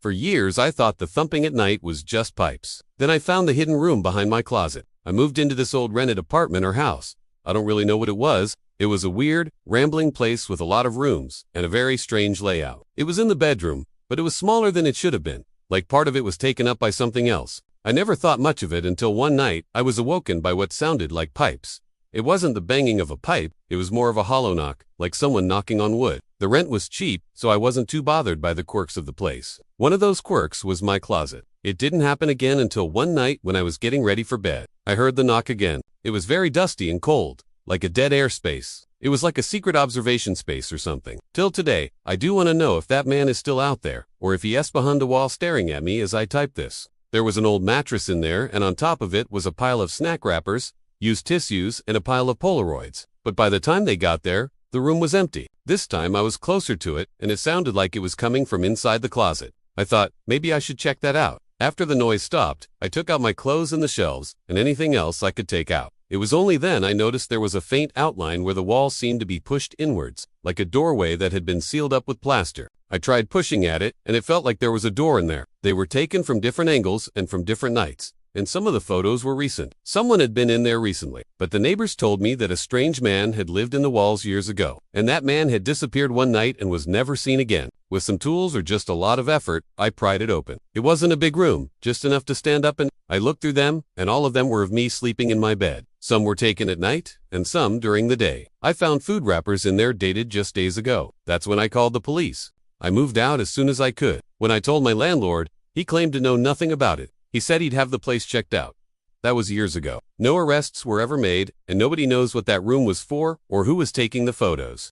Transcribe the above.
For years, I thought the thumping at night was just pipes. Then I found the hidden room behind my closet. I moved into this old rented apartment or house. I don't really know what it was. It was a weird, rambling place with a lot of rooms and a very strange layout. It was in the bedroom, but it was smaller than it should have been, like part of it was taken up by something else. I never thought much of it until one night I was awoken by what sounded like pipes. It wasn't the banging of a pipe, it was more of a hollow knock, like someone knocking on wood. The rent was cheap, so I wasn't too bothered by the quirks of the place. One of those quirks was my closet. It didn't happen again until one night when I was getting ready for bed. I heard the knock again. It was very dusty and cold, like a dead air space. It was like a secret observation space or something. Till today, I do want to know if that man is still out there, or if he is behind the wall staring at me as I type this. There was an old mattress in there, and on top of it was a pile of snack wrappers, used tissues, and a pile of Polaroids. But by the time they got there, the room was empty. This time I was closer to it, and it sounded like it was coming from inside the closet. I thought, maybe I should check that out. After the noise stopped, I took out my clothes and the shelves, and anything else I could take out. It was only then I noticed there was a faint outline where the wall seemed to be pushed inwards, like a doorway that had been sealed up with plaster. I tried pushing at it, and it felt like there was a door in there. They were taken from different angles and from different nights, and some of the photos were recent. Someone had been in there recently, but the neighbors told me that a strange man had lived in the walls years ago, and that man had disappeared one night and was never seen again. With some tools or just a lot of effort, I pried it open. It wasn't a big room, just enough to stand up in. I looked through them, and all of them were of me sleeping in my bed. Some were taken at night, and some during the day. I found food wrappers in there dated just days ago. That's when I called the police. I moved out as soon as I could. When I told my landlord, he claimed to know nothing about it. He said he'd have the place checked out. That was years ago. No arrests were ever made, and nobody knows what that room was for or who was taking the photos.